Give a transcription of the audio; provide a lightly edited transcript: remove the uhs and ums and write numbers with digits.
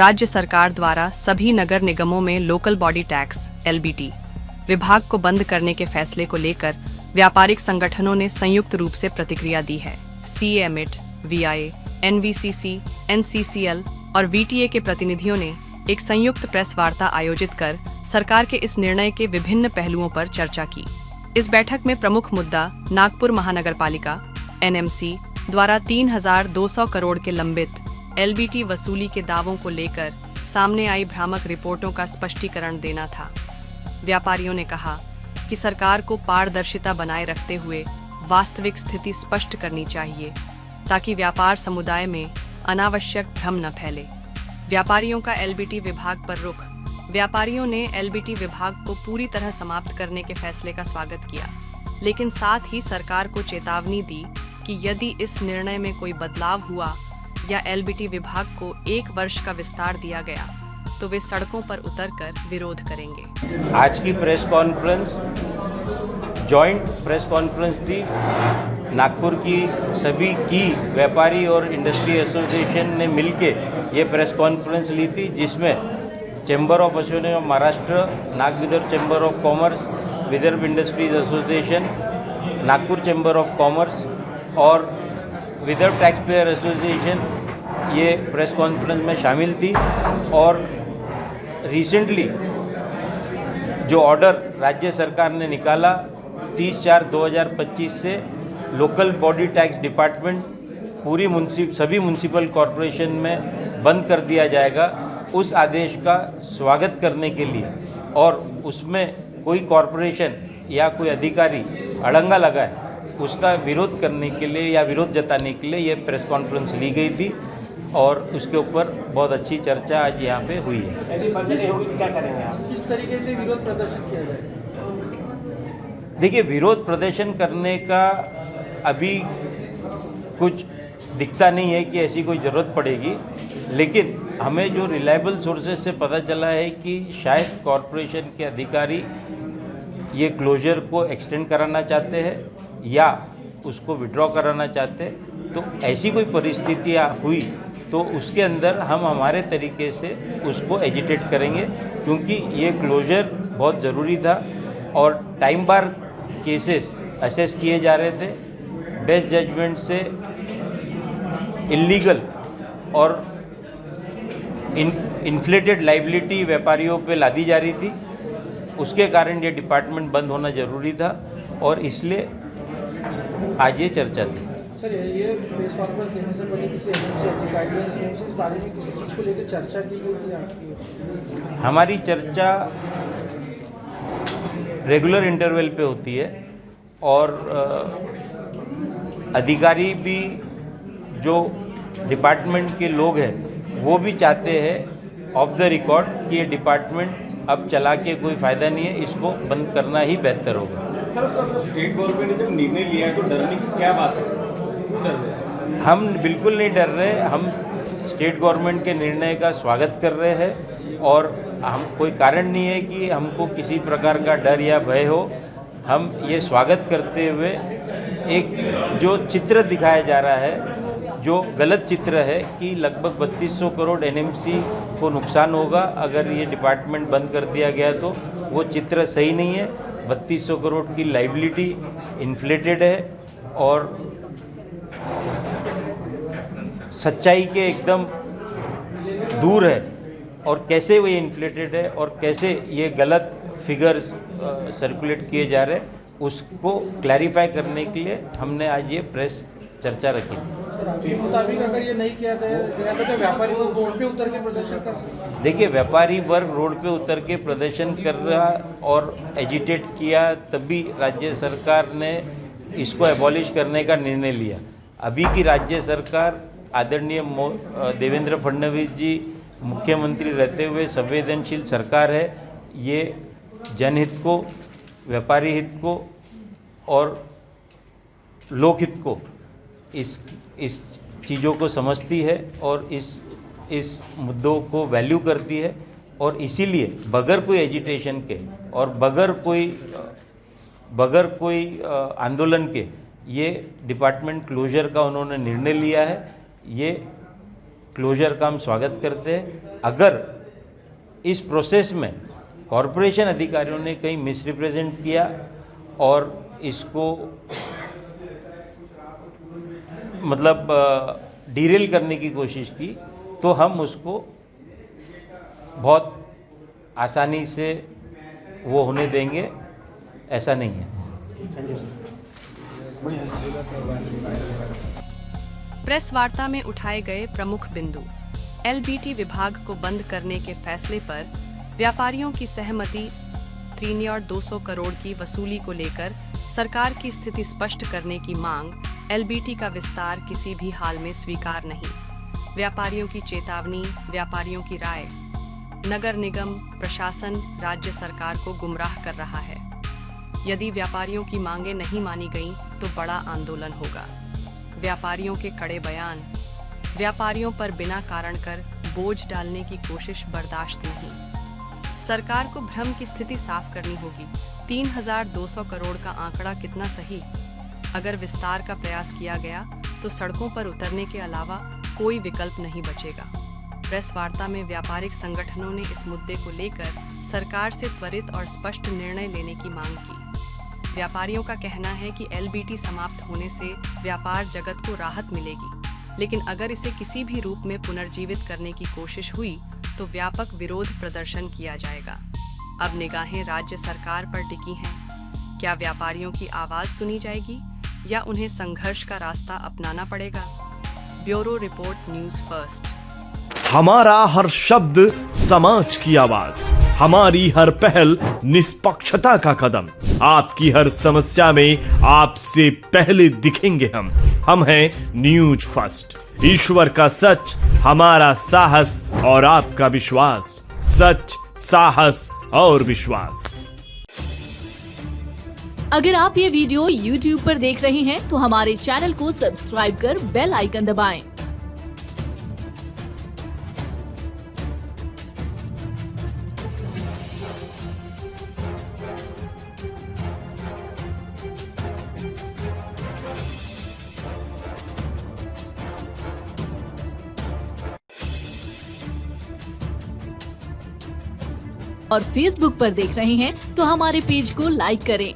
राज्य सरकार द्वारा सभी नगर निगमों में लोकल बॉडी टैक्स (LBT) विभाग को बंद करने के फैसले को लेकर व्यापारिक संगठनों ने संयुक्त रूप से प्रतिक्रिया दी है। CA-MIT, VIA, NVCC, NCCL और VTA के प्रतिनिधियों ने एक संयुक्त प्रेस वार्ता आयोजित कर सरकार के इस निर्णय के विभिन्न पहलुओं पर चर्चा की। इस बैठक में प्रमुख मुद्दा नागपुर महानगरपालिका (NMC) द्वारा 3,200 करोड़ के लंबित LBT वसूली के दावों को लेकर सामने आई भ्रामक रिपोर्टों का स्पष्टीकरण देना था। व्यापारियों ने कहा कि सरकार को पारदर्शिता बनाए रखते हुए वास्तविक स्थिति स्पष्ट करनी चाहिए ताकि व्यापार समुदाय में अनावश्यक भ्रम न फैले। व्यापारियों का LBT विभाग पर रुख। व्यापारियों ने LBT विभाग को पूरी तरह समाप्त करने के फैसले का स्वागत किया, लेकिन साथ ही सरकार को चेतावनी दी कि यदि इस निर्णय में कोई बदलाव हुआ या LBT विभाग को 1 वर्ष का विस्तार दिया गया तो वे सड़कों पर उतरकर विरोध करेंगे। आज की press conference joint press conference थी। नागपुर की सभी की व्यापारी और इंडस्ट्री एसोसिएशन ने मिलके ये प्रेस कॉन्फ्रेंस ली थी, जिसमें chamber of association of Maharashtra, Nag Vidarbha chamber of commerce, Vidarbha industries association, Nagpur chamber of commerce और विदर्भ टैक्स पेयर एसोसिएशन ये प्रेस कॉन्फ्रेंस में शामिल थी। और रिसेंटली जो ऑर्डर राज्य सरकार ने निकाला 30/4/2025 से लोकल बॉडी टैक्स डिपार्टमेंट सभी म्यूनसिपल कॉरपोरेशन में बंद कर दिया जाएगा, उस आदेश का स्वागत करने के लिए और उसमें कोई कॉरपोरेशन या कोई अधिकारी अड़ंगा लगाए उसका विरोध करने के लिए या विरोध जताने के लिए ये प्रेस कॉन्फ्रेंस ली गई थी और उसके ऊपर बहुत अच्छी चर्चा आज यहाँ पे हुई है। क्या करेंगे आप? किस तरीके से विरोध प्रदर्शन किया जाएगा? देखिए, विरोध प्रदर्शन करने का अभी कुछ दिखता नहीं है कि ऐसी कोई ज़रूरत पड़ेगी, लेकिन हमें जो रिलायबल सोर्सेज से पता चला है कि शायद कॉरपोरेशन के अधिकारी ये क्लोजर को एक्सटेंड कराना चाहते हैं या उसको विड्रॉ कराना चाहते हैं। तो ऐसी कोई परिस्थिति हुई तो उसके अंदर हम हमारे तरीके से उसको एजिटेट करेंगे, क्योंकि ये क्लोजर बहुत ज़रूरी था और टाइम बार केसेस असेस किए जा रहे थे। बेस्ट जजमेंट से इलीगल और इन्फ्लेटेड लाइबिलिटी व्यापारियों पे लादी जा रही थी, उसके कारण ये डिपार्टमेंट बंद होना ज़रूरी था और इसलिए आज ये चर्चा थी। सर, ये प्रेस कॉन्फ्रेंस लेने से पहले किसी एजेंसी अधिकारी से इस बारे में किसी चीज़ को लेकर चर्चा की गई थी आपकी? हमारी चर्चा रेगुलर इंटरवल पे होती है और अधिकारी भी जो डिपार्टमेंट के लोग हैं वो भी चाहते हैं ऑफ द रिकॉर्ड कि ये डिपार्टमेंट अब चला के कोई फ़ायदा नहीं है, इसको बंद करना ही बेहतर होगा। सर, स्टेट गवर्नमेंट ने जब निर्णय लिया है तो डरने की क्या बात है? क्यों डर रहे हैं? हम बिल्कुल नहीं डर रहे। हम स्टेट गवर्नमेंट के निर्णय का स्वागत कर रहे हैं और हम कोई कारण नहीं है कि हमको किसी प्रकार का डर या भय हो। हम ये स्वागत करते हुए एक जो चित्र दिखाया जा रहा है, जो गलत चित्र है कि लगभग 3200 करोड़ NMC को नुकसान होगा अगर ये डिपार्टमेंट बंद कर दिया गया, तो वो चित्र सही नहीं है। 3200 करोड़ की लाइबिलिटी इन्फ्लेटेड है और सच्चाई के एकदम दूर है। और कैसे वो इन्फ्लेटेड है और कैसे ये गलत फिगर्स सर्कुलेट किए जा रहे हैं, उसको क्लैरिफाई करने के लिए हमने आज ये प्रेस चर्चा रखी थी। सर, आपके मुताबिक अगर ये नहीं किया गया तो व्यापारी लोग रोड पे उतर के प्रदर्शन कर सकते हैं? देखिए, व्यापारी वर्ग रोड पे उतर के प्रदर्शन कर रहा और एजिटेट किया, तभी राज्य सरकार ने इसको एबॉलिश करने का निर्णय लिया। अभी की राज्य सरकार आदरणीय देवेंद्र फडणवीस जी मुख्यमंत्री रहते हुए संवेदनशील सरकार है। ये जनहित को, व्यापारी हित को और लोकहित को इस चीज़ों को समझती है और इस मुद्दों को वैल्यू करती है और इसीलिए बगैर कोई एजिटेशन के और बगैर कोई आंदोलन के ये डिपार्टमेंट क्लोजर का उन्होंने निर्णय लिया है। ये क्लोजर का हम स्वागत करते हैं। अगर इस प्रोसेस में कॉरपोरेशन अधिकारियों ने कहीं मिसरिप्रेजेंट किया और इसको मतलब डीरेल करने की कोशिश की तो हम उसको बहुत आसानी से वो होने देंगे, ऐसा नहीं है। प्रेस वार्ता में उठाए गए प्रमुख बिंदु। एलबीटी विभाग को बंद करने के फैसले पर व्यापारियों की सहमति, त्रिनियर 200 करोड़ की वसूली को लेकर सरकार की स्थिति स्पष्ट करने की मांग, एलबीटी का विस्तार किसी भी हाल में स्वीकार नहीं, व्यापारियों की चेतावनी, व्यापारियों की राय, नगर निगम प्रशासन राज्य सरकार को गुमराह कर रहा है। यदि व्यापारियों की मांगें नहीं मानी गईं तो बड़ा आंदोलन होगा। व्यापारियों के कड़े बयान, व्यापारियों पर बिना कारण कर बोझ डालने की कोशिश बर्दाश्त नहीं। सरकार को भ्रम की स्थिति साफ करनी होगी। 3200 करोड़ का आंकड़ा कितना सही? अगर विस्तार का प्रयास किया गया तो सड़कों पर उतरने के अलावा कोई विकल्प नहीं बचेगा। प्रेस वार्ता में व्यापारिक संगठनों ने इस मुद्दे को लेकर सरकार से त्वरित और स्पष्ट निर्णय लेने की मांग की। व्यापारियों का कहना है कि एलबीटी समाप्त होने से व्यापार जगत को राहत मिलेगी, लेकिन अगर इसे किसी भी रूप में पुनर्जीवित करने की कोशिश हुई तो व्यापक विरोध प्रदर्शन किया जाएगा। अब निगाहें राज्य सरकार पर टिकी हैं। क्या व्यापारियों की आवाज सुनी जाएगी या उन्हें संघर्ष का रास्ता अपनाना पड़ेगा? Bureau report, news first. हमारा हर शब्द समाज की आवाज, हमारी हर पहल निष्पक्षता का कदम। आपकी हर समस्या में आपसे पहले दिखेंगे हम हैं न्यूज फर्स्ट। ईश्वर का सच, हमारा साहस और आपका विश्वास। सच, साहस और विश्वास। अगर आप ये वीडियो YouTube पर देख रहे हैं तो हमारे चैनल को सब्सक्राइब कर बेल आइकन दबाएं। और Facebook पर देख रहे हैं तो हमारे पेज को लाइक करें